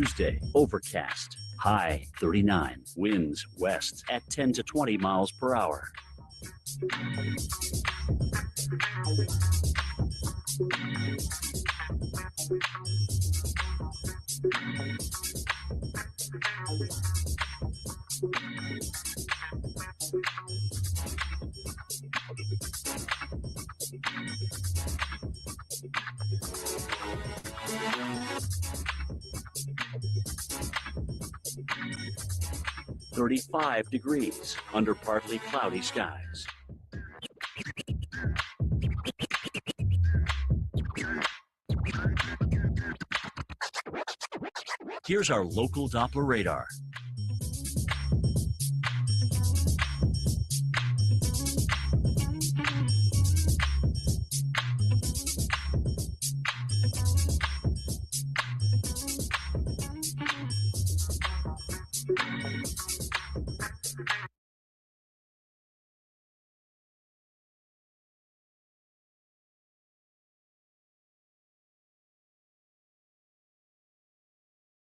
Tuesday, overcast. High 39. Winds west at 10 to 20 miles per hour. .35 degrees under partly cloudy skies. Here's our local Doppler radar.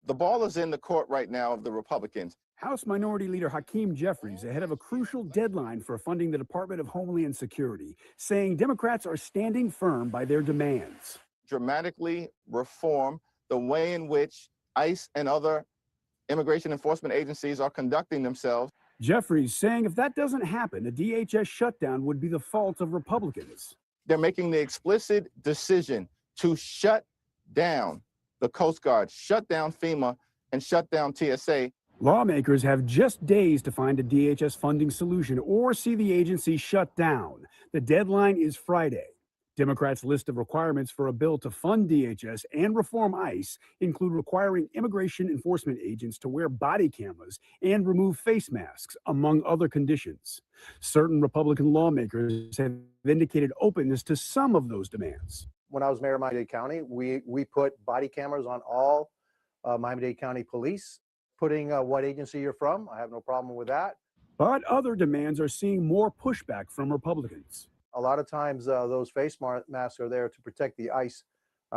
The ball is in the court right now of the Republicans. House Minority Leader Hakeem Jeffries ahead of a crucial deadline for funding the Department of Homeland Security, saying Democrats are standing firm by their demands. Dramatically reform the way in which ICE and other immigration enforcement agencies are conducting themselves. Jeffries saying if that doesn't happen, the DHS shutdown would be the fault of Republicans. They're making the explicit decision to shut down the Coast Guard, shut down FEMA, and shut down TSA. Lawmakers have just days to find a DHS funding solution or see the agency shut down. The deadline is Friday. Democrats' list of requirements for a bill to fund DHS and reform ICE include requiring immigration enforcement agents to wear body cameras and remove face masks, among other conditions. Certain Republican lawmakers have indicated openness to some of those demands. When I was mayor of Miami-Dade County, we put body cameras on all Miami-Dade County police, putting what agency you're from. I have no problem with that. But other demands are seeing more pushback from Republicans. A lot of times those face masks are there to protect the ICE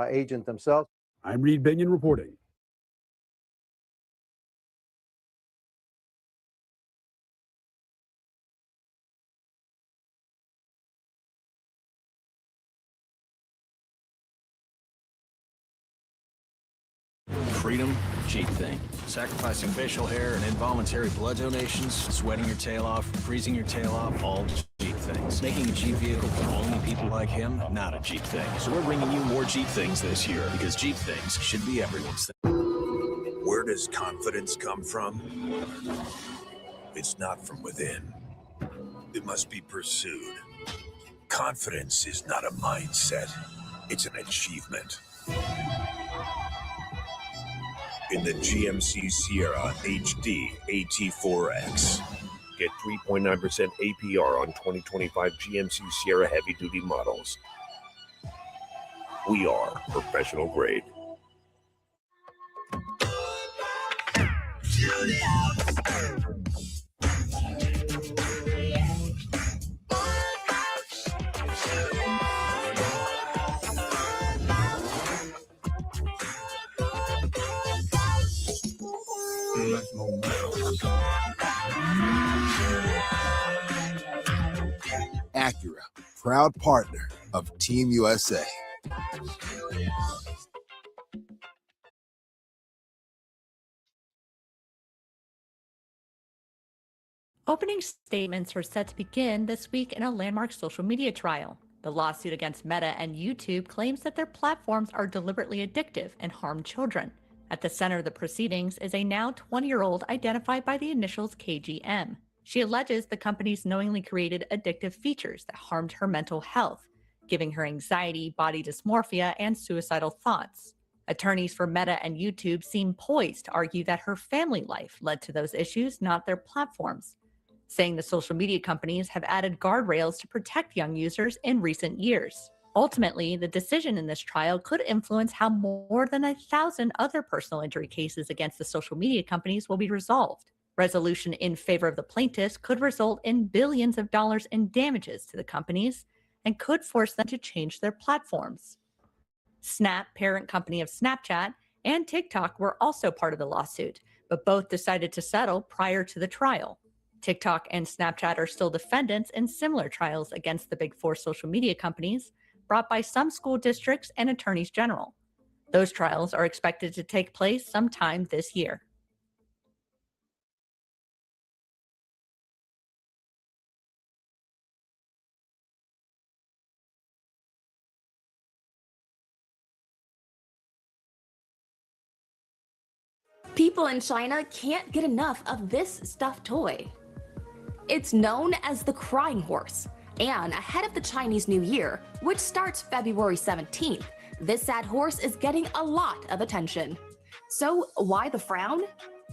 agent themselves. I'm Reed Binion reporting. Freedom, cheap thing. Sacrificing facial hair and involuntary blood donations, sweating your tail off, freezing your tail off, all cheap things. Making a Jeep vehicle for only people like him, not a cheap thing. So we're bringing you more Jeep things this year, because Jeep things should be everyone's thing. Where does confidence come from? It's not from within. It must be pursued. Confidence is not a mindset. It's an achievement. In the GMC Sierra HD AT4X. Get 3.9% APR on 2025 GMC Sierra heavy-duty models. We are professional grade. Acura, proud partner of Team USA. Opening statements are set to begin this week in a landmark social media trial. The lawsuit against Meta and YouTube claims that their platforms are deliberately addictive and harm children. At the center of the proceedings is a now 20-year-old identified by the initials KGM. She alleges the companies knowingly created addictive features that harmed her mental health, giving her anxiety, body dysmorphia, and suicidal thoughts. Attorneys for Meta and YouTube seem poised to argue that her family life led to those issues, not their platforms, saying the social media companies have added guardrails to protect young users in recent years. Ultimately, the decision in this trial could influence how more than 1,000 other personal injury cases against the social media companies will be resolved. Resolution in favor of the plaintiffs could result in billions of dollars in damages to the companies and could force them to change their platforms. Snap, parent company of Snapchat, and TikTok were also part of the lawsuit, but both decided to settle prior to the trial. TikTok and Snapchat are still defendants in similar trials against the big four social media companies, brought by some school districts and attorneys general. Those trials are expected to take place sometime this year. People in China can't get enough of this stuffed toy. It's known as the crying horse, and ahead of the Chinese New Year, which starts February 17th, this sad horse is getting a lot of attention. So why the frown?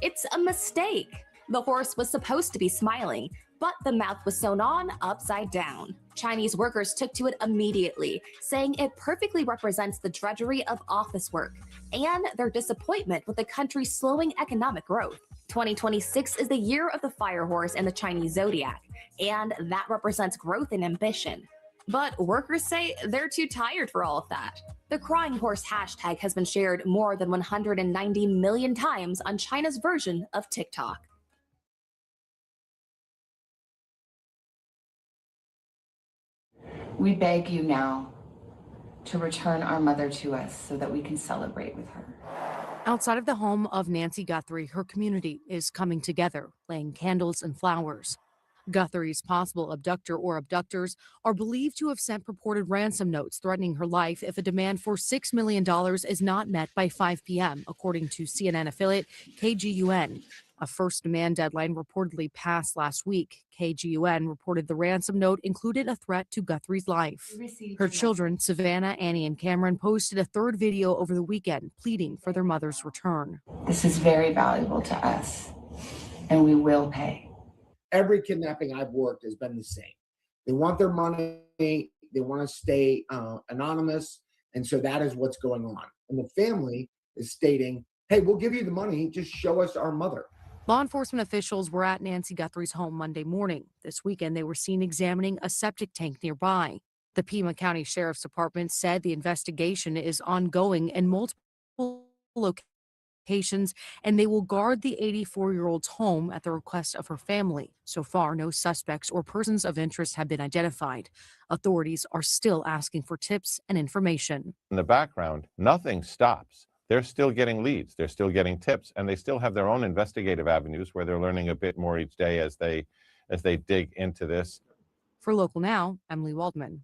It's a mistake. The horse was supposed to be smiling, but the mouth was sewn on upside down. Chinese workers took to it immediately, saying it perfectly represents the drudgery of office work and their disappointment with the country's slowing economic growth. 2026 is the year of the fire horse in the Chinese zodiac, and that represents growth and ambition. But workers say they're too tired for all of that. The crying horse hashtag has been shared more than 190 million times on China's version of TikTok. We beg you now to return our mother to us so that we can celebrate with her. Outside of the home of Nancy Guthrie, her community is coming together, laying candles and flowers. Guthrie's possible abductor or abductors are believed to have sent purported ransom notes threatening her life if a demand for $6 million is not met by 5 p.m., according to CNN affiliate KGUN. A first demand deadline reportedly passed last week. KGUN reported the ransom note included a threat to Guthrie's life. Her children, Savannah, Annie, and Cameron, posted a third video over the weekend pleading for their mother's return. This is very valuable to us, and we will pay. Every kidnapping I've worked has been the same. They want their money, they want to stay anonymous, and so that is what's going on. And the family is stating, hey, we'll give you the money, just show us our mother. Law enforcement officials were at Nancy Guthrie's home Monday morning. This weekend, they were seen examining a septic tank nearby. The Pima County Sheriff's Department said the investigation is ongoing in multiple locations, and they will guard the 84-year-old's home at the request of her family. So far, no suspects or persons of interest have been identified. Authorities are still asking for tips and information. In the background, nothing stops. They're still getting leads, they're still getting tips, and they still have their own investigative avenues where they're learning a bit more each day as they dig into this. For Local Now, Emily Waldman.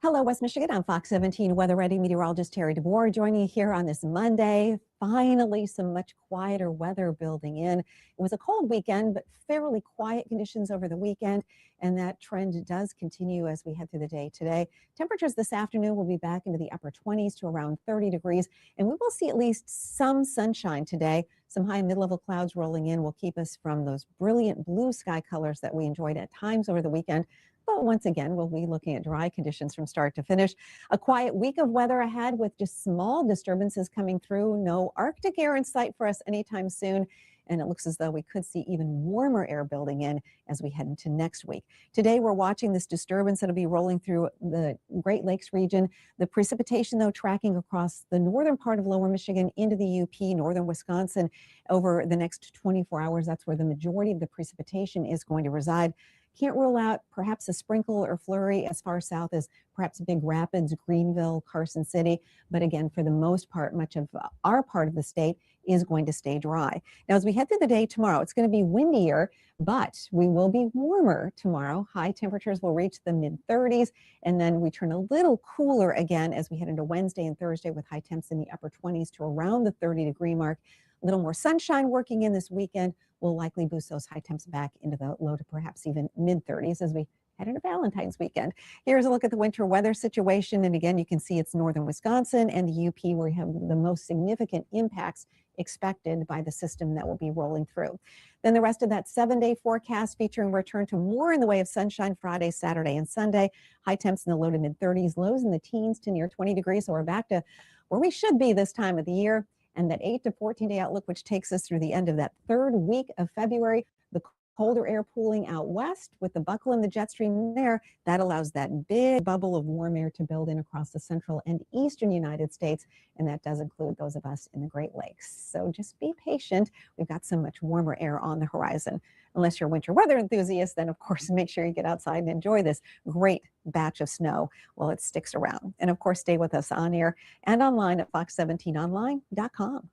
Hello, West Michigan. I'm Fox 17 Weather Ready meteorologist Terry DeBoer joining you here on this Monday. Finally, some much quieter weather building in. It was a cold weekend, but fairly quiet conditions over the weekend, and that trend does continue as we head through the day today. Temperatures this afternoon will be back into the upper 20s to around 30 degrees, and we will see at least some sunshine today. Some high and mid-level clouds rolling in will keep us from those brilliant blue sky colors that we enjoyed at times over the weekend. But once again, we'll be looking at dry conditions from start to finish. A quiet week of weather ahead with just small disturbances coming through. No Arctic air in sight for us anytime soon. And it looks as though we could see even warmer air building in as we head into next week. Today, we're watching this disturbance that'll be rolling through the Great Lakes region. The precipitation, though, tracking across the northern part of lower Michigan into the UP, northern Wisconsin over the next 24 hours. That's where the majority of the precipitation is going to reside. Can't rule out perhaps a sprinkle or flurry as far south as perhaps Big Rapids, Greenville, Carson City. But again, for the most part, much of our part of the state is going to stay dry. Now, as we head through the day tomorrow, it's going to be windier, but we will be warmer tomorrow. High temperatures will reach the mid-30s, and then we turn a little cooler again as we head into Wednesday and Thursday with high temps in the upper 20s to around the 30-degree mark. A little more sunshine working in this weekend will likely boost those high temps back into the low to perhaps even mid-30s as we head into Valentine's weekend. Here's a look at the winter weather situation. And again, you can see it's northern Wisconsin and the UP where we have the most significant impacts expected by the system that will be rolling through. Then the rest of that 7-day forecast featuring return to more in the way of sunshine Friday, Saturday, and Sunday. High temps in the low to mid-30s, lows in the teens to near 20 degrees. So we're back to where we should be this time of the year. And that 8 to 14 day outlook, which takes us through the end of that third week of February, the colder air pooling out west with the buckle and the jet stream there, that allows that big bubble of warm air to build in across the central and eastern United States. And that does include those of us in the Great Lakes. So just be patient. We've got some much warmer air on the horizon. Unless you're a winter weather enthusiast, then of course, make sure you get outside and enjoy this great batch of snow while it sticks around. And of course, stay with us on air and online at fox17online.com.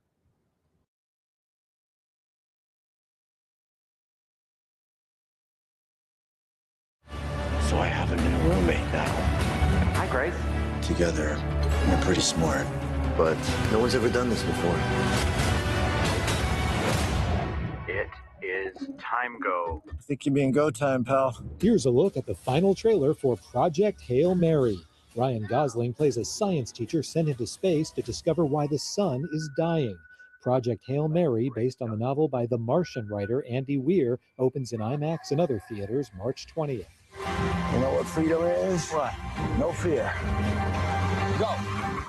So I have a new roommate now. Hi, Grace. Together, we're pretty smart, but no one's ever done this before. It is time go. I think you'd be in go time, pal. Here's a look at the final trailer for Project Hail Mary. Ryan Gosling plays a science teacher sent into space to discover why the sun is dying. Project Hail Mary, based on the novel by the Martian writer Andy Weir, opens in IMAX and other theaters March 20th. You know what freedom is? What? No fear. Go!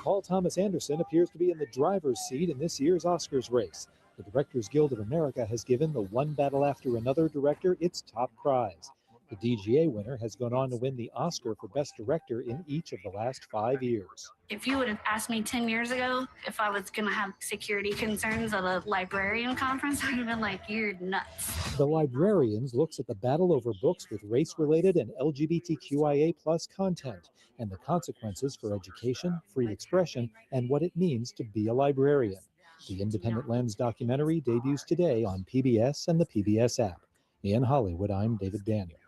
Paul Thomas Anderson appears to be in the driver's seat in this year's Oscars race. The Directors Guild of America has given the One Battle After Another director its top prize. The DGA winner has gone on to win the Oscar for Best Director in each of the last 5 years. If you would have asked me 10 years ago if I was going to have security concerns at a librarian conference, I would have been like, you're nuts. The Librarians looks at the battle over books with race-related and LGBTQIA+ content and the consequences for education, free expression, and what it means to be a librarian. The Independent Lens documentary debuts today on PBS and the PBS app. In Hollywood, I'm David Daniel.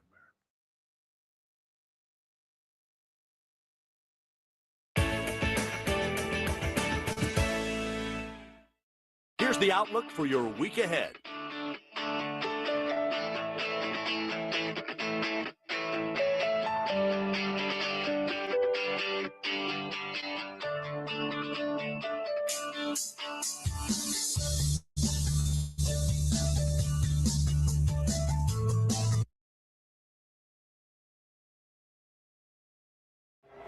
Here's the outlook for your week ahead.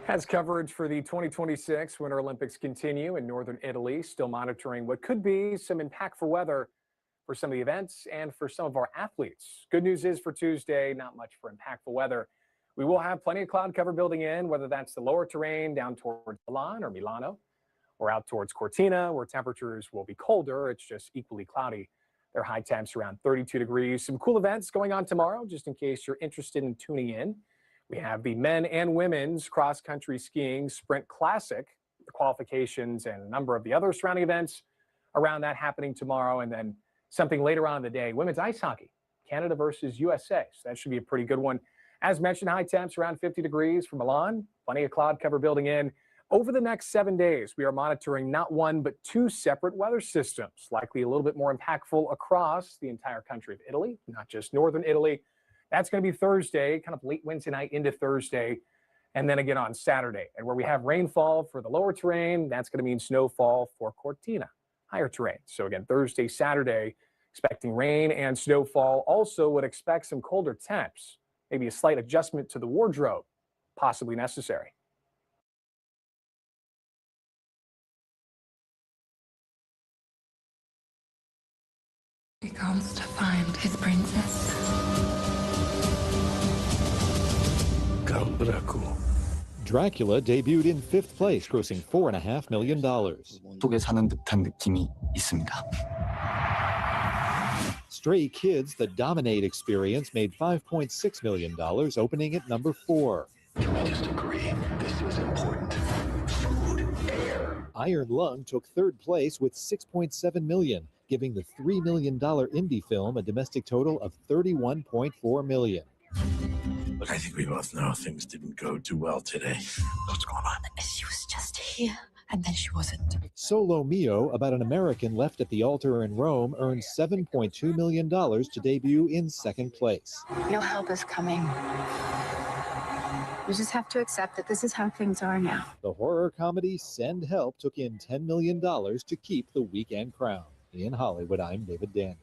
As coverage for the 2026 Winter Olympics continue in northern Italy, still monitoring what could be some impactful weather for some of the events and for some of our athletes. Good news is for Tuesday, not much for impactful weather. We will have plenty of cloud cover building in, whether that's the lower terrain down towards Milan or Milano, or out towards Cortina, where temperatures will be colder. It's just equally cloudy. Their high temps around 32 degrees. Some cool events going on tomorrow, just in case you're interested in tuning in. We have the men and women's cross-country skiing sprint classic, the qualifications and a number of the other surrounding events around that happening tomorrow. And then something later on in the day, women's ice hockey, Canada versus USA. So that should be a pretty good one. As mentioned, high temps around 50 degrees for Milan, plenty of cloud cover building in. Over the next 7 days, we are monitoring not one, but 2 separate weather systems, likely a little bit more impactful across the entire country of Italy, not just northern Italy. That's going to be Thursday, kind of late Wednesday night into Thursday, and then again on Saturday. And where we have rainfall for the lower terrain, that's going to mean snowfall for Cortina, higher terrain. So again, Thursday, Saturday, expecting rain and snowfall. Also would expect some colder temps, maybe a slight adjustment to the wardrobe, possibly necessary. He comes to find his princess. Dracula debuted in 5th place, grossing $4.5 million. 속에 사는 듯한 느낌이 있습니다. Stray Kids, the Dominate experience, made $5.6 million, opening at number 4. Can we just agree this is important? Food, air. Iron Lung took 3rd place with $6.7 million, giving the $3 million indie film a domestic total of $31.4 million. Look, I think we both know things didn't go too well today. What's going on? She was just here, and then she wasn't. Solo Mio, about an American left at the altar in Rome, earned $7.2 million to debut in 2nd place. No help is coming. We just have to accept that this is how things are now. The horror comedy Send Help took in $10 million to keep the weekend crown. In Hollywood, I'm David Daniel.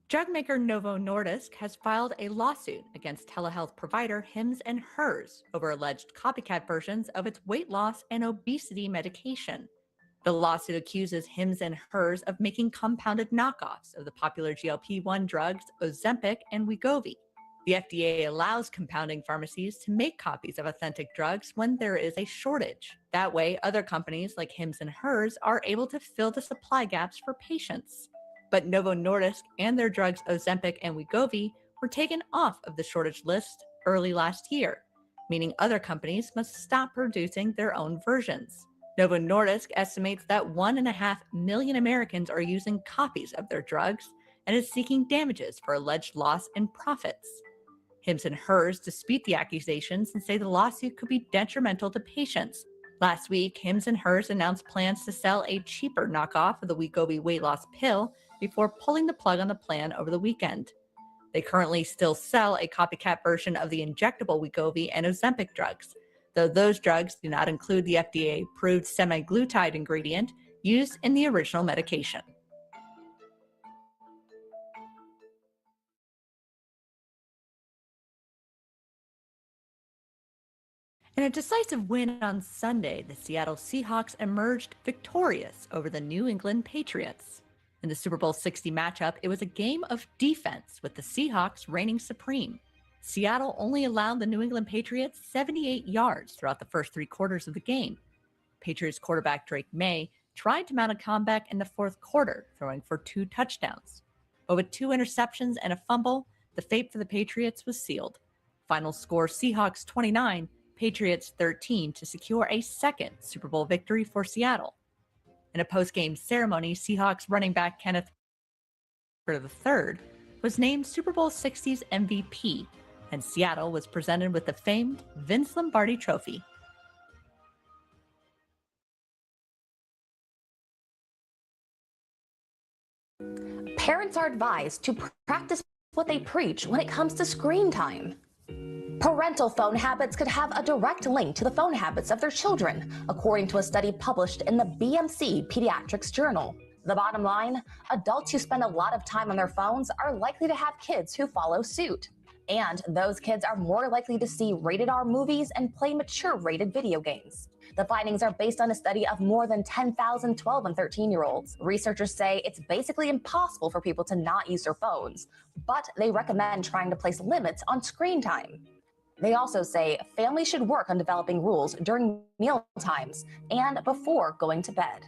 Drug maker Novo Nordisk has filed a lawsuit against telehealth provider Hims & Hers over alleged copycat versions of its weight loss and obesity medication. The lawsuit accuses Hims & Hers of making compounded knockoffs of the popular GLP-1 drugs Ozempic and Wegovy. The FDA allows compounding pharmacies to make copies of authentic drugs when there is a shortage. That way, other companies like Hims & Hers are able to fill the supply gaps for patients. But Novo Nordisk and their drugs Ozempic and Wegovy were taken off of the shortage list early last year, meaning other companies must stop producing their own versions. Novo Nordisk estimates that 1.5 million Americans are using copies of their drugs and is seeking damages for alleged loss in profits. Hims & Hers dispute the accusations and say the lawsuit could be detrimental to patients. Last week, Hims & Hers announced plans to sell a cheaper knockoff of the Wegovy weight loss pill before pulling the plug on the plan over the weekend. They currently still sell a copycat version of the injectable Wegovy and Ozempic drugs, though those drugs do not include the FDA-approved semaglutide ingredient used in the original medication. In a decisive win on Sunday, the Seattle Seahawks emerged victorious over the New England Patriots. In the Super Bowl 60 matchup, it was a game of defense with the Seahawks reigning supreme. Seattle only allowed the New England Patriots 78 yards throughout the first 3 quarters of the game. Patriots quarterback Drake May tried to mount a comeback in the fourth quarter, throwing for 2 touchdowns. But with 2 interceptions and a fumble, the fate for the Patriots was sealed. Final score Seahawks 29, Patriots 13 to secure a second Super Bowl victory for Seattle. In a post-game ceremony, Seahawks running back Kenneth III was named Super Bowl 60's MVP, and Seattle was presented with the famed Vince Lombardi Trophy. Parents are advised to practice what they preach when it comes to screen time. Parental phone habits could have a direct link to the phone habits of their children, according to a study published in the BMC Pediatrics Journal. The bottom line, adults who spend a lot of time on their phones are likely to have kids who follow suit. And those kids are more likely to see rated R movies and play mature rated video games. The findings are based on a study of more than 10,000 12 and 13-year-olds. Researchers say it's basically impossible for people to not use their phones, but they recommend trying to place limits on screen time. They also say families should work on developing rules during meal times and before going to bed.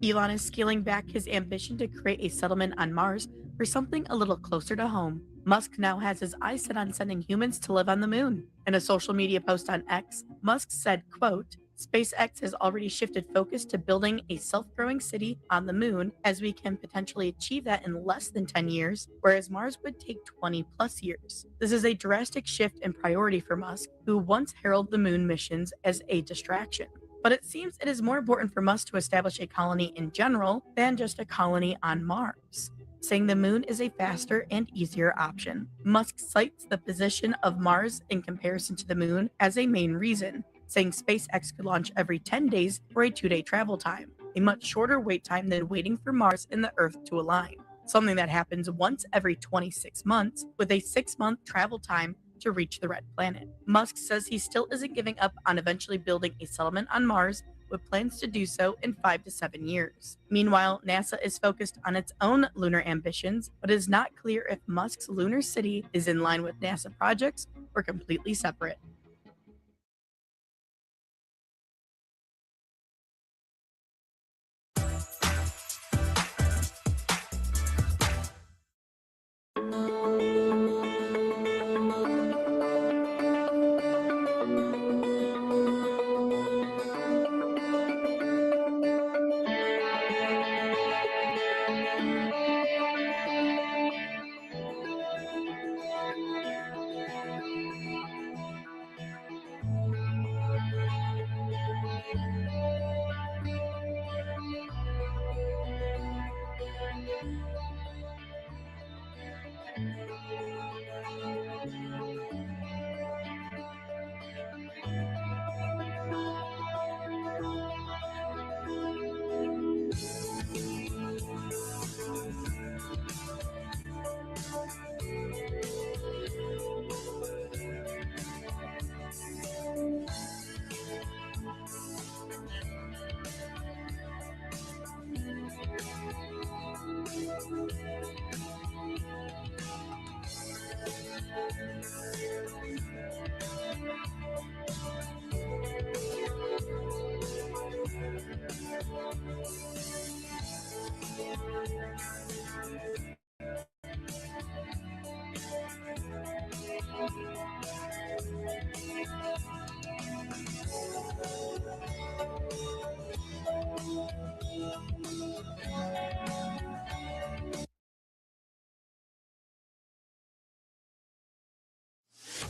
Elon is scaling back his ambition to create a settlement on Mars for something a little closer to home. Musk now has his eyes set on sending humans to live on the moon. In a social media post on X, Musk said, quote, SpaceX has already shifted focus to building a self-growing city on the moon, as we can potentially achieve that in less than 10 years, whereas Mars would take 20 plus years. This is a drastic shift in priority for Musk, who once heralded the moon missions as a distraction. But it seems it is more important for Musk to establish a colony in general than just a colony on Mars, saying the moon is a faster and easier option. Musk cites the position of Mars in comparison to the moon as a main reason, saying SpaceX could launch every 10 days for a 2-day travel time, a much shorter wait time than waiting for Mars and the Earth to align, something that happens once every 26 months with a 6-month travel time to reach the red planet. Musk says he still isn't giving up on eventually building a settlement on Mars, with plans to do so in 5 to 7 years. Meanwhile, NASA is focused on its own lunar ambitions, but it is not clear if Musk's lunar city is in line with NASA projects or completely separate.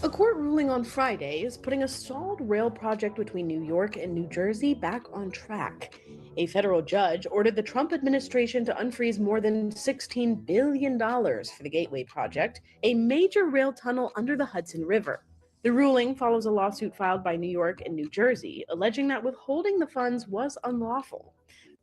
A court ruling on Friday is putting a stalled rail project between New York and New Jersey back on track. A federal judge ordered the Trump administration to unfreeze more than $16 billion for the Gateway Project, a major rail tunnel under the Hudson River. The ruling follows a lawsuit filed by New York and New Jersey, alleging that withholding the funds was unlawful.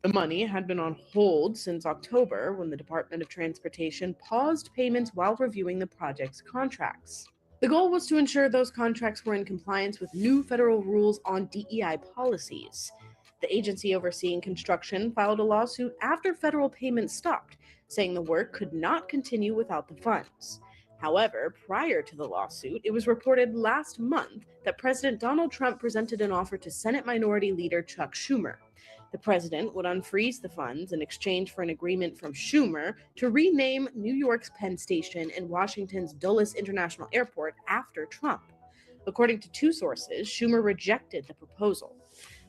The money had been on hold since October, when the Department of Transportation paused payments while reviewing the project's contracts. The goal was to ensure those contracts were in compliance with new federal rules on DEI policies. The agency overseeing construction filed a lawsuit after federal payments stopped, saying the work could not continue without the funds. However, prior to the lawsuit, it was reported last month that President Donald Trump presented an offer to Senate Minority Leader Chuck Schumer. The president would unfreeze the funds in exchange for an agreement from Schumer to rename New York's Penn Station and Washington's Dulles International Airport after Trump. According to two sources, Schumer rejected the proposal.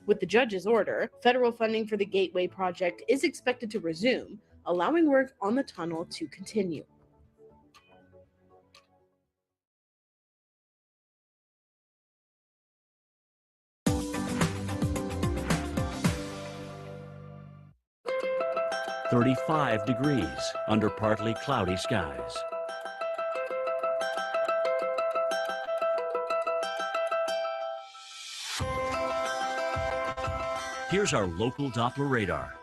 With the judge's order, federal funding for the Gateway Project is expected to resume, allowing work on the tunnel to continue. .35 degrees under partly cloudy skies. Here's our local Doppler radar.